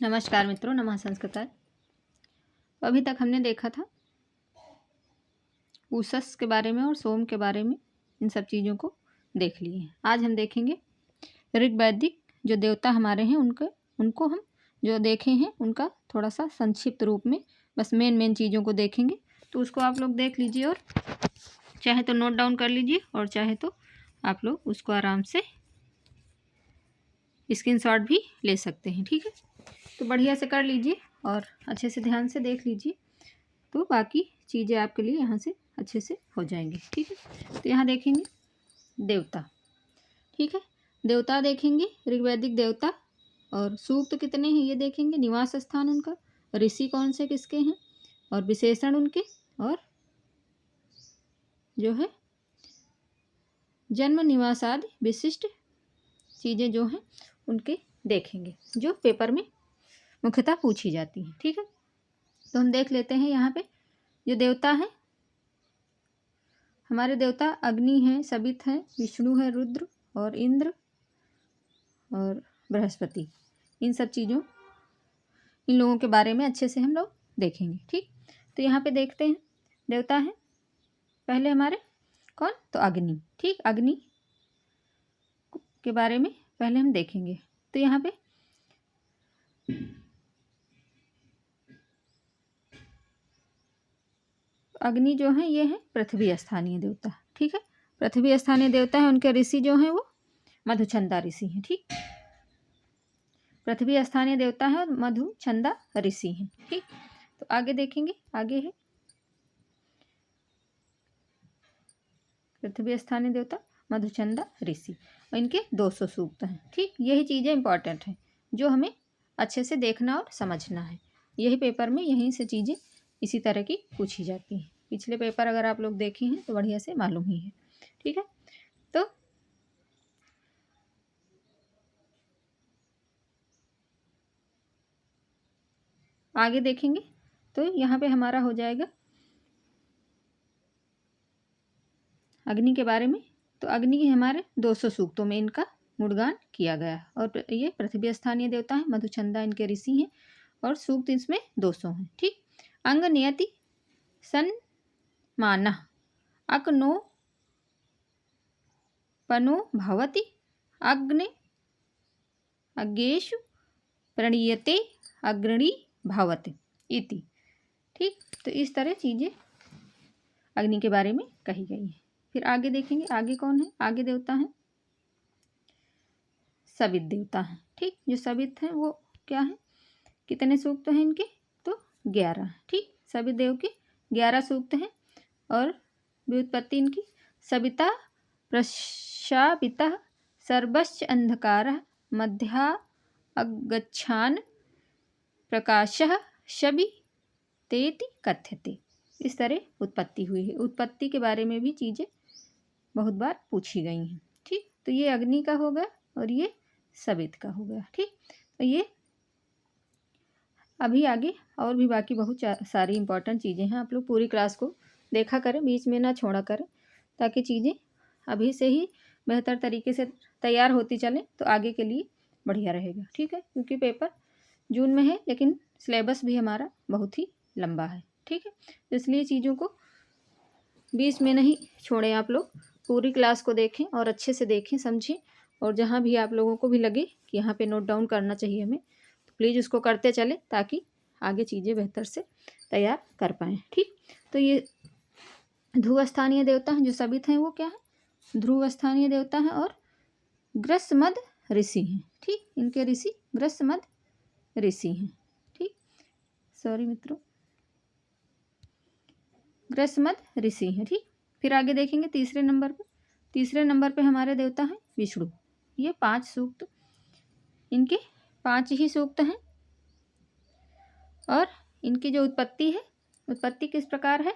नमस्कार मित्रों, नमः संस्कृताय। अभी तक हमने देखा था उषस के बारे में और सोम के बारे में, इन सब चीज़ों को देख लिए हैं। आज हम देखेंगे ऋग वैदिक जो देवता हमारे हैं उनको हम जो देखे हैं उनका थोड़ा सा संक्षिप्त रूप में बस मेन चीज़ों को देखेंगे। तो उसको आप लोग देख लीजिए और चाहे तो नोट डाउन कर लीजिए और चाहे तो आप लोग उसको आराम से स्क्रीनशॉट भी ले सकते हैं। ठीक है, तो बढ़िया से कर लीजिए और अच्छे से ध्यान से देख लीजिए, तो बाकी चीज़ें आपके लिए यहाँ से अच्छे से हो जाएंगी। ठीक है, तो यहाँ देखेंगे देवता। ठीक है, देवता देखेंगे, ऋग्वैदिक देवता, और सूक्त कितने हैं ये देखेंगे, निवास स्थान उनका, ऋषि कौन से किसके हैं और विशेषण उनके, और जो है जन्म निवास आदि विशिष्ट चीज़ें जो हैं उनके देखेंगे, जो पेपर में मुख्यतः पूछी जाती हैं। ठीक है, तो हम देख लेते हैं यहाँ पे जो देवता है हमारे, देवता अग्नि हैं, सवित हैं, विष्णु है, रुद्र और इंद्र और बृहस्पति। इन सब चीज़ों, इन लोगों के बारे में अच्छे से हम लोग देखेंगे। ठीक, तो यहाँ पे देखते हैं देवता हैं पहले हमारे कौन, तो अग्नि। ठीक, अग्नि के बारे में पहले हम देखेंगे। तो यहाँ पे अग्नि जो है ये है पृथ्वी स्थानीय देवता। ठीक है, पृथ्वी स्थानीय देवता है, उनके ऋषि जो हैं वो मधुचंदा ऋषि हैं। ठीक, पृथ्वी स्थानीय देवता है और मधुचंदा ऋषि हैं। ठीक, तो आगे देखेंगे, आगे है पृथ्वी स्थानीय देवता मधुचंदा ऋषि और इनके 200 सूक्त हैं। ठीक, यही चीज़ें इंपॉर्टेंट हैं जो हमें अच्छे से देखना और समझना है। यही पेपर में यहीं से चीज़ें इसी तरह की पूछी जाती हैं। पिछले पेपर अगर आप लोग देखे हैं तो बढ़िया से मालूम ही है। ठीक है, तो आगे देखेंगे तो यहाँ पे हमारा हो जाएगा अग्नि के बारे में। तो अग्नि के हमारे 200 सूक्तों में इनका गुणगान किया गया और ये पृथ्वी स्थानीय देवता है, मधुचंदा इनके ऋषि हैं और सूक्त इसमें 200 हैं। ठीक, अंग नियति सन माना अग्नो पनो भवति अग्नि अग्गेषु प्रणीयते अग्रणी भवति इति। ठीक, तो इस तरह चीज़ें अग्नि के बारे में कही गई हैं। फिर आगे देखेंगे, आगे कौन है, आगे देवता हैं सवित देवता हैं। ठीक, जो सवित हैं वो क्या है, कितने सूक्त हैं इनके, तो 11। ठीक, सवित देव के 11 सूक्त हैं और व्युत्पत्ति इनकी सविता प्रशापिता सर्वश्च अंधकारः मध्या अगच्छान प्रकाशः शबि तेति कथ्यते। इस तरह उत्पत्ति हुई है। उत्पत्ति के बारे में भी चीज़ें बहुत बार पूछी गई हैं। ठीक, तो ये अग्नि का हो गया और ये सवित का हो गया। ठीक, तो ये अभी आगे और भी बाकी बहुत सारी इंपॉर्टेंट चीज़ें हैं। आप लोग पूरी क्लास को देखा करें, बीच में ना छोड़ा करें, ताकि चीज़ें अभी से ही बेहतर तरीके से तैयार होती चलें तो आगे के लिए बढ़िया रहेगा। ठीक है, क्योंकि पेपर जून में है लेकिन सिलेबस भी हमारा बहुत ही लंबा है। ठीक है, तो इसलिए चीज़ों को बीच में नहीं छोड़ें, आप लोग पूरी क्लास को देखें और अच्छे से देखें, समझें, और जहाँ भी आप लोगों को भी लगे कि यहाँ पे नोट डाउन करना चाहिए हमें, तो प्लीज़ उसको करते चलें ताकि आगे चीज़ें बेहतर से तैयार कर पाएँ। ठीक, तो ये ध्रुव स्थानीय देवता हैं जो सवित हैं, वो क्या है, ध्रुव स्थानीय देवता हैं और ग्रसमद ऋषि हैं। ठीक, इनके ऋषि ग्रसमद ऋषि हैं। ठीक, सॉरी मित्रों, ग्रसमद ऋषि हैं। ठीक, फिर आगे देखेंगे तीसरे नंबर पे हमारे देवता हैं विष्णु। ये 5 सूक्त, इनके 5 ही सूक्त हैं और इनकी जो उत्पत्ति है, उत्पत्ति किस प्रकार है,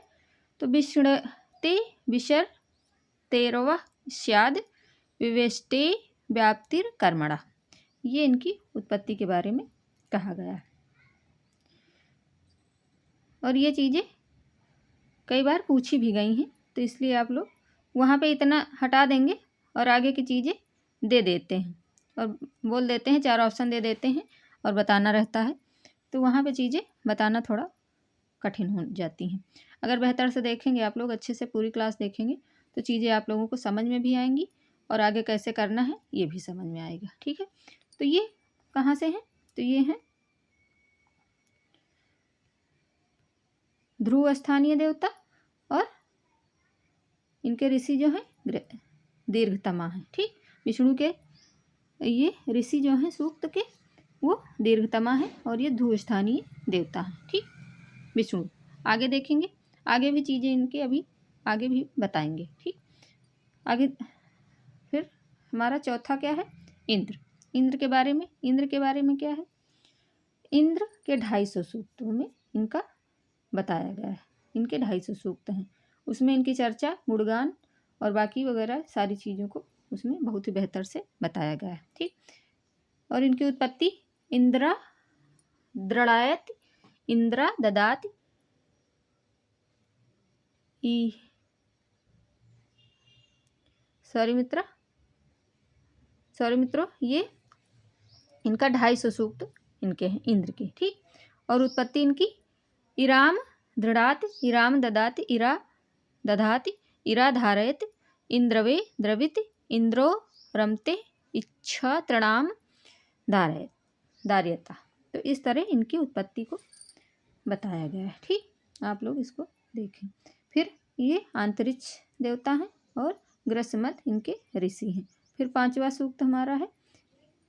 तो विष्णते विशर तेरवा स्याद विवेष्टे व्याप्तिर कर्मणा। ये इनकी उत्पत्ति के बारे में कहा गया है और ये चीज़ें कई बार पूछी भी गई हैं, तो इसलिए आप लोग वहाँ पे इतना हटा देंगे और आगे की चीज़ें दे देते हैं और बोल देते हैं, 4 ऑप्शन दे देते हैं, और बताना रहता है, तो वहाँ पे चीज़ें बताना थोड़ा कठिन हो जाती हैं। अगर बेहतर से देखेंगे आप लोग, अच्छे से पूरी क्लास देखेंगे, तो चीज़ें आप लोगों को समझ में भी आएंगी और आगे कैसे करना है ये भी समझ में आएगा। ठीक है, तो ये कहाँ से हैं? तो ये हैं ध्रुव स्थानीय देवता, और इनके ऋषि जो हैं दीर्घतमा हैं। ठीक, विष्णु के ये ऋषि जो हैं सूक्त के, वो दीर्घतमा है और ये ध्रुव स्थानीय देवता हैं। ठीक, विष्णु। आगे देखेंगे, आगे भी चीज़ें इनके अभी आगे भी बताएंगे। ठीक, आगे फिर हमारा चौथा क्या है? इंद्र। इंद्र के बारे में, इंद्र के बारे में क्या है? इंद्र के 250 सूक्तों में इनका बताया गया है। इनके 250 सूक्त हैं, उसमें इनकी चर्चा, गुणगान और बाकी वगैरह सारी चीज़ों को उसमें बहुत ही बेहतर से बताया गया है। ठीक, और इनकी उत्पत्ति इंद्रा दृढ़ायत, इंद्रा ददात, सॉरी मित्रों, ये इनका 250 सूक्त इनके हैं इंद्र के। ठीक, और उत्पत्ति इनकी इराम दृढ़ात, इराम ददात, इरा दधात, इरा धारयत, इंद्रवे द्रवित, इंद्रो रमते, इच्छा तृणाम दार्यता। तो इस तरह इनकी उत्पत्ति को बताया गया है। ठीक, आप लोग इसको देखें। फिर ये अंतरिक्ष देवता हैं और ग्रसमत इनके ऋषि हैं। फिर 5वां सूक्त हमारा है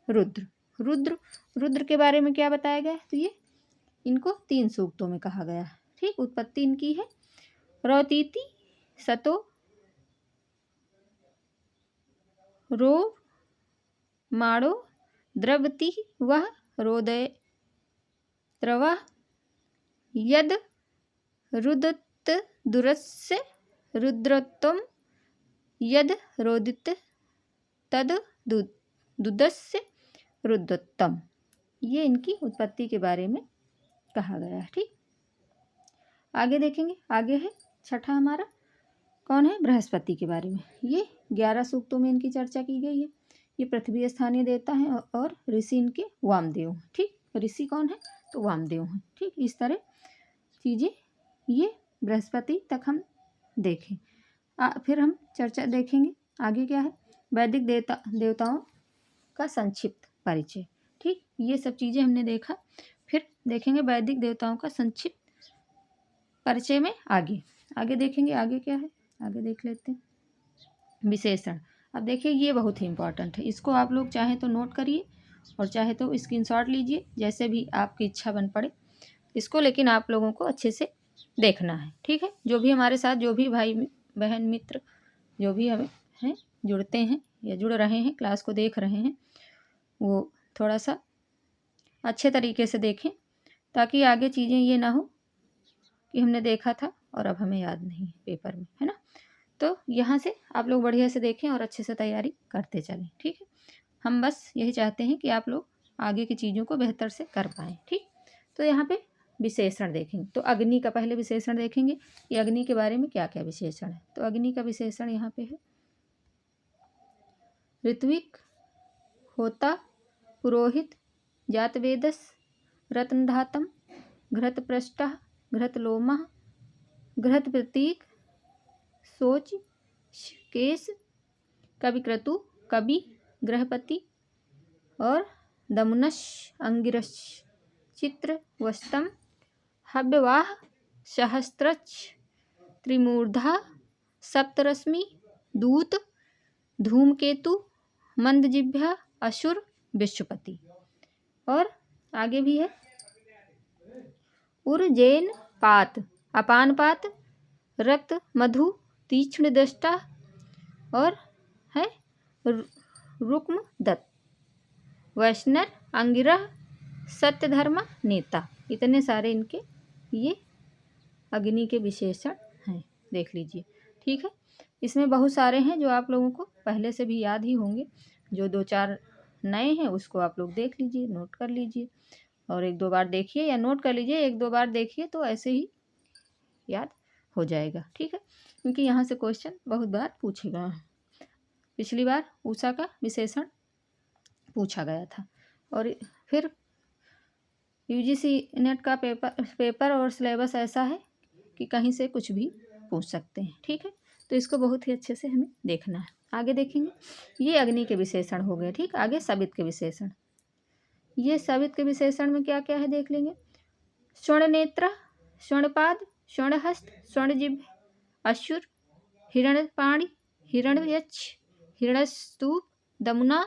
रुद्र। रुद्र के बारे में क्या बताया गया है? तो ये इनको 3 सूक्तों में कहा गया है। ठीक, उत्पत्ति इनकी है रौतीति सतो रो माड़ो द्रवति वह रोदय त्रवा यद रुदत दुरस्य रुद्रत्वम यद रोदित तद दुदस्य रुद्रत्वम। ये इनकी उत्पत्ति के बारे में कहा गया है। ठीक, आगे देखेंगे, आगे है छठा हमारा, कौन है? बृहस्पति के बारे में। ये 11 सूक्तों में इनकी चर्चा की गई है। ये पृथ्वी स्थानीय देवता हैं और ऋषि इनके वामदेव हैं। ठीक, ऋषि कौन है? तो वामदेव हैं। ठीक, इस तरह चीज़ें ये बृहस्पति तक हम देखें। फिर हम चर्चा देखेंगे आगे क्या है? वैदिक देवताओं का संक्षिप्त परिचय। ठीक, ये सब चीज़ें हमने देखा। फिर देखेंगे वैदिक देवताओं का संक्षिप्त परिचय में आगे देखेंगे। आगे क्या है? आगे देख लेते हैं विशेषण। अब देखिए, ये बहुत ही इम्पोर्टेंट है, इसको आप लोग चाहे तो नोट करिए और चाहे तो स्क्रीनशॉट लीजिए, जैसे भी आपकी इच्छा बन पड़े इसको, लेकिन आप लोगों को अच्छे से देखना है। ठीक है, जो भी हमारे साथ, जो भी भाई बहन मित्र जो भी हमें हैं जुड़ते हैं या जुड़ रहे हैं, क्लास को देख रहे हैं, वो थोड़ा सा अच्छे तरीके से देखें, ताकि आगे चीज़ें ये ना हो कि हमने देखा था और अब हमें याद नहीं है पेपर में, है ना। तो यहाँ से आप लोग बढ़िया से देखें और अच्छे से तैयारी करते चलें। ठीक है, हम बस यही चाहते हैं कि आप लोग आगे की चीज़ों को बेहतर से कर पाएँ। ठीक, तो यहाँ पे विशेषण देखेंगे। तो अग्नि का पहले विशेषण देखेंगे कि अग्नि के बारे में क्या क्या विशेषण है। तो अग्नि का विशेषण यहाँ पे है ऋत्विक, होता, पुरोहित, जातवेदस, रत्नधातम, घृतपृष्ठः, घृतलोमः, घृत प्रतीक, सोच, केश, कविक्रतु, कवि, गृहपति और दमुनश, अंगिरश, चित्र, वस्तम, हव्यवाह, सहस्त्रच, त्रिमूर्धा, सप्तरश्मि, दूत, धूमकेतु, मंदजिह्वा, असुर, विश्वपति। और आगे भी है उर्जैन पात, अपान पात, रक्त मधु, तीक्ष्ण दृष्टा और है रुक्म दत्त, वैष्णव, अंगिरह, सत्यधर्म, नेता। इतने सारे इनके ये अग्नि के विशेषण हैं, देख लीजिए। ठीक है, इसमें बहुत सारे हैं जो आप लोगों को पहले से भी याद ही होंगे, जो 2-4 नए हैं उसको आप लोग देख लीजिए, नोट कर लीजिए और 1-2 बार देखिए या नोट कर लीजिए, 1-2 बार देखिए तो ऐसे ही याद हो जाएगा। ठीक है, क्योंकि यहाँ से क्वेश्चन बहुत बार पूछेगा। पिछली बार उषा का विशेषण पूछा गया था। और फिर यूजीसी नेट का पेपर और सिलेबस ऐसा है कि कहीं से कुछ भी पूछ सकते हैं, ठीक है। तो इसको बहुत ही अच्छे से हमें देखना है। आगे देखेंगे, ये अग्नि के विशेषण हो गए, ठीक। आगे सबित के विशेषण। ये सबित के विशेषण में क्या क्या है देख लेंगे। स्वर्ण नेत्र, स्वर्णपाद, स्वर्णहस्त, स्वर्णजिह्व, अश्वर, हिरण्यपाणि, हिरण्ययक्ष, हिरण्यस्तूप, दमुना,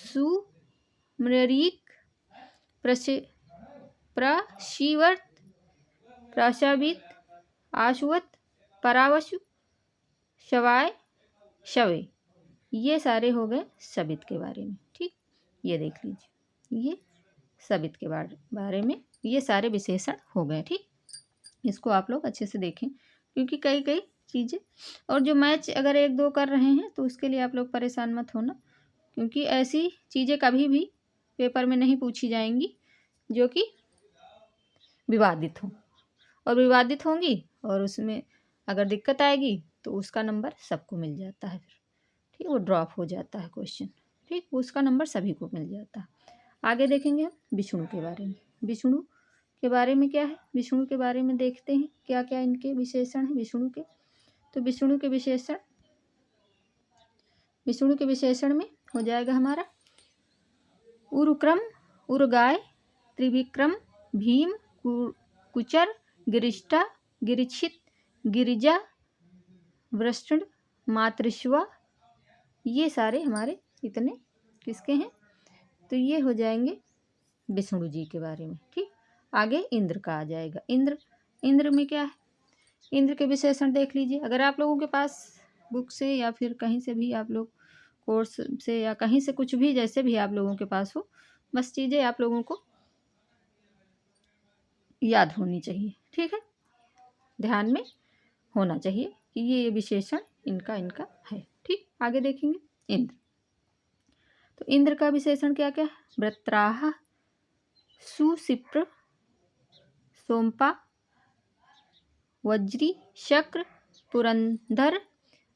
सुम्ररीक, प्राशीवर्त, प्राशावित, आशुवत, परावशु, शवाय, शवे। ये सारे हो गए सबित के बारे में, ठीक। ये देख लीजिए, ये सबित के बारे में ये सारे विशेषण हो गए, ठीक। इसको आप लोग अच्छे से देखें, क्योंकि कई कई चीज़ें, और जो मैच अगर 1-2 कर रहे हैं तो उसके लिए आप लोग परेशान मत होना, क्योंकि ऐसी चीज़ें कभी भी पेपर में नहीं पूछी जाएंगी जो कि विवादित हों, और विवादित होंगी और उसमें अगर दिक्कत आएगी तो उसका नंबर सबको मिल जाता है, फिर ठीक, वो ड्रॉप हो जाता है क्वेश्चन, ठीक। उसका नंबर सभी को मिल जाता है। आगे देखेंगे हम विष्णु के बारे में। विष्णु के बारे में क्या है, विष्णु के बारे में देखते हैं क्या क्या इनके विशेषण हैं विष्णु के। तो विष्णु के विशेषण में हो जाएगा हमारा उरुक्रम, उर्गाय, त्रिविक्रम, भीम, कुचर, गिरिष्ठा, गिरिक्षित, गिरिजा, वृष्ण, मातृश्वा। ये सारे हमारे इतने किसके हैं, तो ये हो जाएंगे विष्णु जी के बारे में, ठीक। आगे इंद्र का आ जाएगा। इंद्र में क्या है, इंद्र के विशेषण देख लीजिए। अगर आप लोगों के पास बुक से या फिर कहीं से भी आप लोग कोर्स से या कहीं से कुछ भी जैसे भी आप लोगों के पास हो, बस चीज़ें आप लोगों को याद होनी चाहिए, ठीक है। ध्यान में होना चाहिए कि ये विशेषण इनका है, ठीक। आगे देखेंगे इंद्र। तो इंद्र का विशेषण क्या क्या है, वृत्राह, सुशिप्र, सोमपा, वज्री, शक्र, पुरंधर,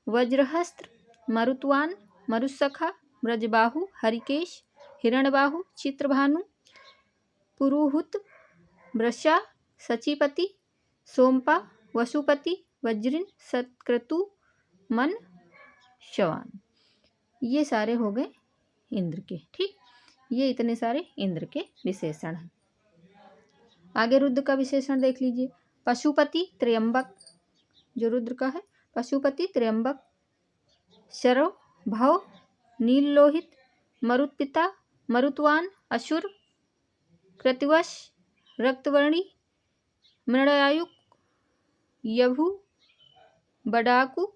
वज्रहस्त्र, मरुत्वान, मरुसखा, ब्रजबाहु, हरिकेश, हिरण्यबाहु, चित्रभानु, पुरुहुत, वृषा, सचिपति, सोमपा, वसुपति, वज्रिन, सत्क्रतु, मन, शवान। ये सारे हो गए इंद्र के, ठीक। ये इतने सारे इंद्र के विशेषण हैं। आगे रुद्र का विशेषण देख लीजिए। पशुपति, त्र्यंबक, जो रुद्र का है, पशुपति, त्र्यंबक, शरव, भव, नीललोहित, मरुत्पिता, मरुत्वान, असुर, कृतिवश, रक्तवर्णी, मृणयायुक, यभु, बडाकु,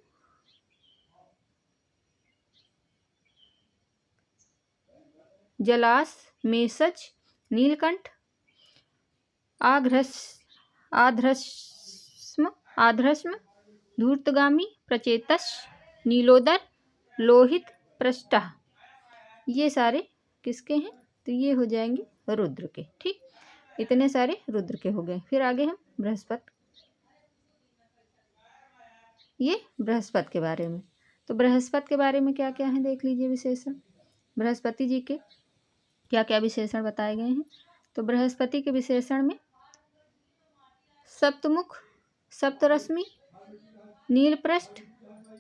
जलास, मेषज, नीलकंठ, आध्रस्म, धूर्तगामी, प्रचेतस, नीलोदर, लोहित, पृष्ठा। ये सारे किसके हैं, तो ये हो जाएंगे रुद्र के, ठीक। इतने सारे रुद्र के हो गए। फिर आगे हम बृहस्पति, ये बृहस्पति के बारे में। तो बृहस्पति के बारे में क्या क्या है देख लीजिए विशेषण। बृहस्पति जी के क्या क्या विशेषण बताए गए हैं। तो बृहस्पति के विशेषण में सप्तमुख, सप्तरश्मि, नीलपृष्ठ,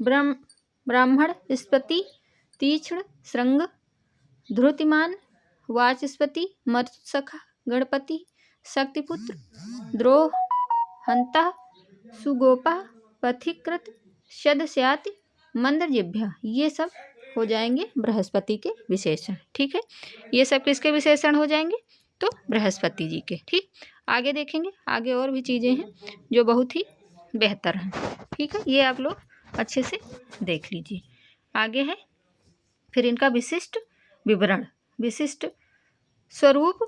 ब्राह्मण स्पति, तीक्ष्ण, श्रृंग, ध्रुतिमान, वाचस्पति, मरुत्सखा, गणपति, शक्तिपुत्र, द्रोह, हंता, सुगोपा, पथिकृत, शदस्याति, मंदजिह्वा। ये सब हो जाएंगे बृहस्पति के विशेषण, ठीक है। ये सब किसके विशेषण हो जाएंगे, तो बृहस्पति जी के, ठीक। आगे देखेंगे, आगे और भी चीज़ें हैं जो बहुत ही बेहतर हैं, ठीक है। ये आप लोग अच्छे से देख लीजिए। आगे है फिर इनका विशिष्ट विवरण, विशिष्ट स्वरूप,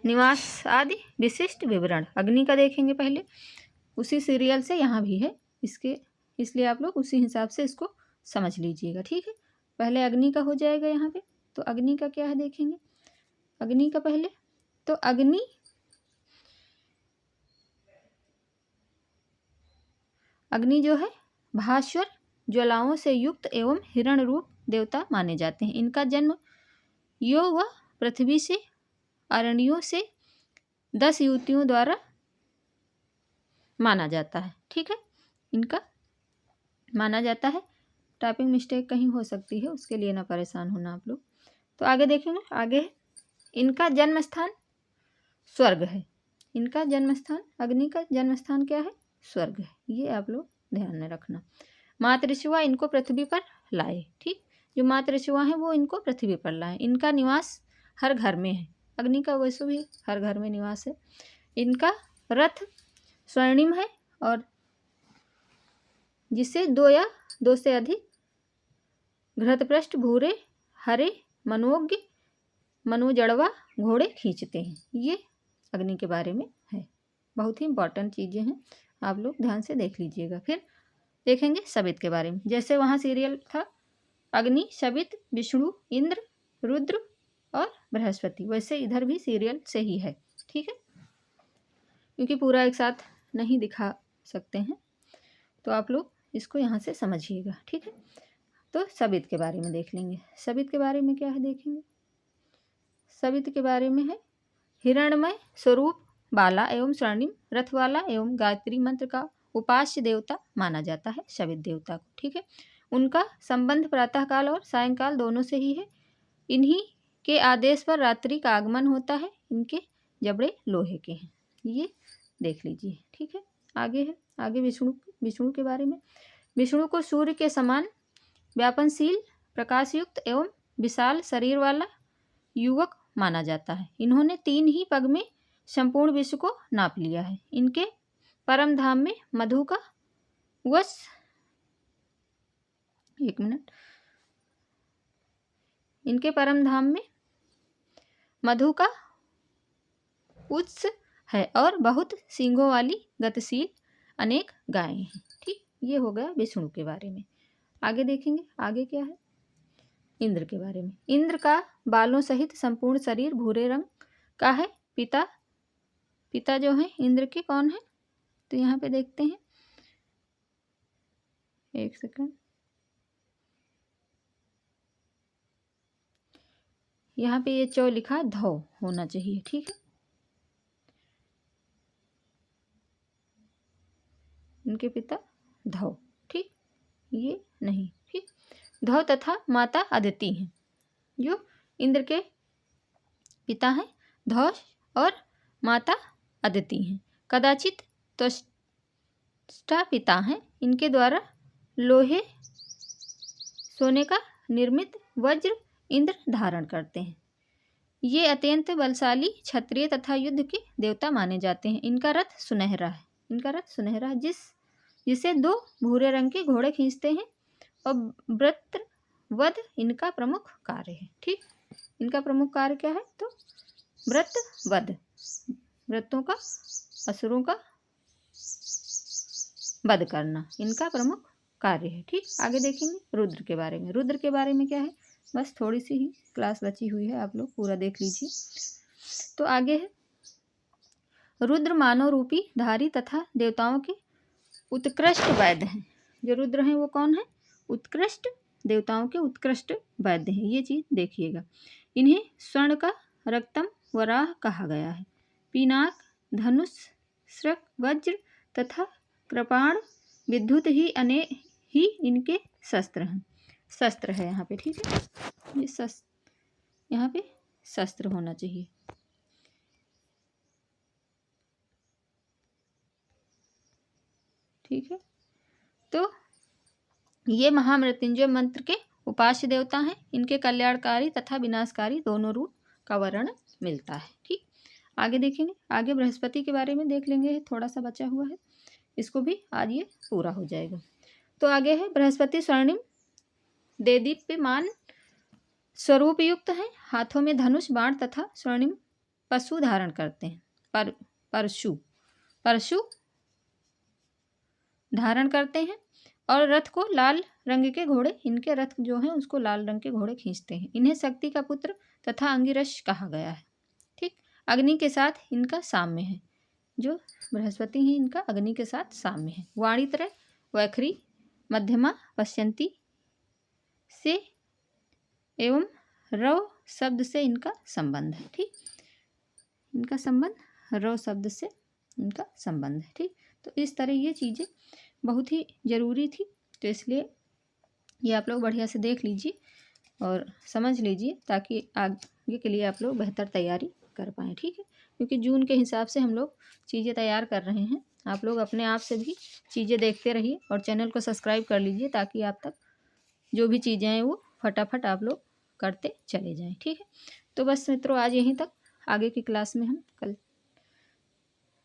निवास आदि विशिष्ट विवरण। अग्नि का देखेंगे पहले, उसी सीरियल से यहाँ भी है, इसलिए आप लोग उसी हिसाब से इसको समझ लीजिएगा, ठीक है। पहले अग्नि का हो जाएगा यहाँ पे। तो अग्नि का क्या है देखेंगे। अग्नि का पहले, तो अग्नि जो है भास्वर ज्वालाओं से युक्त एवं हिरण रूप देवता माने जाते हैं। इनका जन्म यो व पृथ्वी से अरण्यों से 10 युवतियों द्वारा माना जाता है। ठीक है, इनका माना जाता है। टाइपिंग मिस्टेक कहीं हो सकती है, उसके लिए ना परेशान होना आप लोग। तो आगे देखेंगे। आगे है इनका जन्म स्थान स्वर्ग है। इनका जन्म स्थान, अग्नि का जन्म स्थान क्या है? स्वर्ग है। ये आप लोग ध्यान में रखना। मातृशिवा इनको पृथ्वी पर लाए। ठीक, जो मातृशिवा है वो इनको पृथ्वी पर लाए। इनका निवास हर घर में है। अग्नि का वैसे भी हर घर में निवास है। इनका रथ स्वर्णिम है और जिसे 2 या 2 से अधिक घृतपृष्ठ, भूरे, हरे, मनोज्ञ, मनोजड़वा घोड़े खींचते हैं। ये अग्नि के बारे में है। बहुत ही इंपॉर्टेंट चीज़ें हैं, आप लोग ध्यान से देख लीजिएगा। फिर देखेंगे सबित के बारे में। जैसे वहाँ सीरियल था अग्नि, सबित, विष्णु, इंद्र, रुद्र और बृहस्पति, वैसे इधर भी सीरियल से ही है। ठीक है, क्योंकि पूरा एक साथ नहीं दिखा सकते हैं, तो आप लोग इसको यहाँ से समझिएगा। ठीक है, तो सबित के बारे में देख लेंगे। सबित के बारे में क्या है देखेंगे। सबित के बारे में है हिरण्मय स्वरूप बाला एवं स्वर्णिम रथ वाला एवं गायत्री मंत्र का उपास्य देवता माना जाता है सबित देवता को। ठीक है, उनका संबंध प्रातःकाल और सायंकाल दोनों से ही है। इन्हीं के आदेश पर रात्रि का आगमन होता है। इनके जबड़े लोहे के हैं, ये देख लीजिए। ठीक है, आगे है आगे विष्णु के बारे में। विष्णु को सूर्य के समान व्यापनशील, प्रकाशयुक्त एवं विशाल शरीर वाला युवक माना जाता है। इन्होंने 3 ही पग में संपूर्ण विश्व को नाप लिया है। इनके परम धाम में मधु का वश, इनके परम धाम में मधु का उत्स है और बहुत सींगों वाली गतिशील अनेक गायें हैं। ठीक, ये हो गया विष्णु के बारे में। आगे देखेंगे। आगे क्या है इंद्र के बारे में। इंद्र का बालों सहित संपूर्ण शरीर भूरे रंग का है। पिता जो है इंद्र के कौन है, तो यहाँ पे देखते हैं, एक सेकंड, यहाँ पे ये चौ लिखा धौ होना चाहिए। ठीक है, इनके पिता धौ, ठीक, ये नहीं। ठीक, धौ तथा माता अदिति हैं, जो इंद्र के पिता हैं। धौ और माता अदिति हैं। कदाचित त्वष्टा पिता हैं। इनके द्वारा लोहे सोने का निर्मित वज्र इंद्र धारण करते हैं। ये अत्यंत बलशाली क्षत्रिय तथा युद्ध के देवता माने जाते हैं। इनका रथ सुनहरा है। इनका रथ सुनहरा है, जिसे 2 भूरे रंग के घोड़े खींचते हैं और व्रतवध इनका प्रमुख कार्य है। ठीक, इनका प्रमुख कार्य क्या है, तो व्रतवध, व्रतों का, असुरों का वध करना इनका प्रमुख कार्य है। ठीक, आगे देखेंगे रुद्र के बारे में। रुद्र के बारे में क्या है, बस थोड़ी सी ही क्लास बची हुई है, आप लोग पूरा देख लीजिए। तो आगे है रुद्र मानव रूपी धारी तथा देवताओं के उत्कृष्ट वैद्य हैं। जो रुद्र हैं वो कौन है, उत्कृष्ट, देवताओं के उत्कृष्ट वैद्य हैं। ये चीज देखिएगा। इन्हें स्वर्ण का रक्तम वराह कहा गया है। पिनाक, धनुष, श्रक, वज्र तथा कृपाण विद्युत ही इनके शस्त्र हैं। शस्त्र है यहाँ पे। ठीक है, ये शस्त्र, यहाँ पे शस्त्र होना चाहिए। ठीक है, तो ये महामृत्युंजय मंत्र के उपास्य देवता हैं। इनके कल्याणकारी तथा विनाशकारी दोनों रूप का वर्णन मिलता है। ठीक, आगे देखेंगे। आगे बृहस्पति के बारे में देख लेंगे, थोड़ा सा बचा हुआ है, इसको भी आज ये पूरा हो जाएगा। तो आगे है बृहस्पति स्वर्णिम देदीप्यमान स्वरूप युक्त हैं। हाथों में धनुष, बाण तथा स्वर्णिम पशु धारण करते हैं। परशु धारण करते हैं और रथ को लाल रंग के घोड़े, इनके रथ जो हैं उसको लाल रंग के घोड़े खींचते हैं। इन्हें शक्ति का पुत्र तथा अंगिरस कहा गया है। ठीक, अग्नि के साथ इनका साम्य है। जो बृहस्पति हैं इनका अग्नि के साथ साम्य है। वाणित्रय वैखरी मध्यमा पश्यंती से एवं रव शब्द से इनका संबंध है। ठीक, इनका संबंध र शब्द से इनका संबंध है। ठीक, तो इस तरह ये चीज़ें बहुत ही ज़रूरी थी, तो इसलिए ये आप लोग बढ़िया से देख लीजिए और समझ लीजिए ताकि आगे के लिए आप लोग बेहतर तैयारी कर पाएँ। ठीक है, क्योंकि जून के हिसाब से हम लोग चीज़ें तैयार कर रहे हैं। आप लोग अपने आप से भी चीज़ें देखते रहिए और चैनल को सब्सक्राइब कर लीजिए ताकि आप तक जो भी चीज़ें हैं वो फटाफट आप लोग करते चले जाएं। ठीक है, तो बस मित्रों आज यहीं तक, आगे की क्लास में हम कल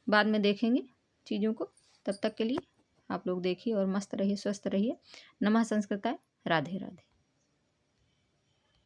बाद में देखेंगे चीज़ों को। तब तक के लिए आप लोग देखिए और मस्त रहिए, स्वस्थ रहिए। नमः संस्कृताय, राधे राधे।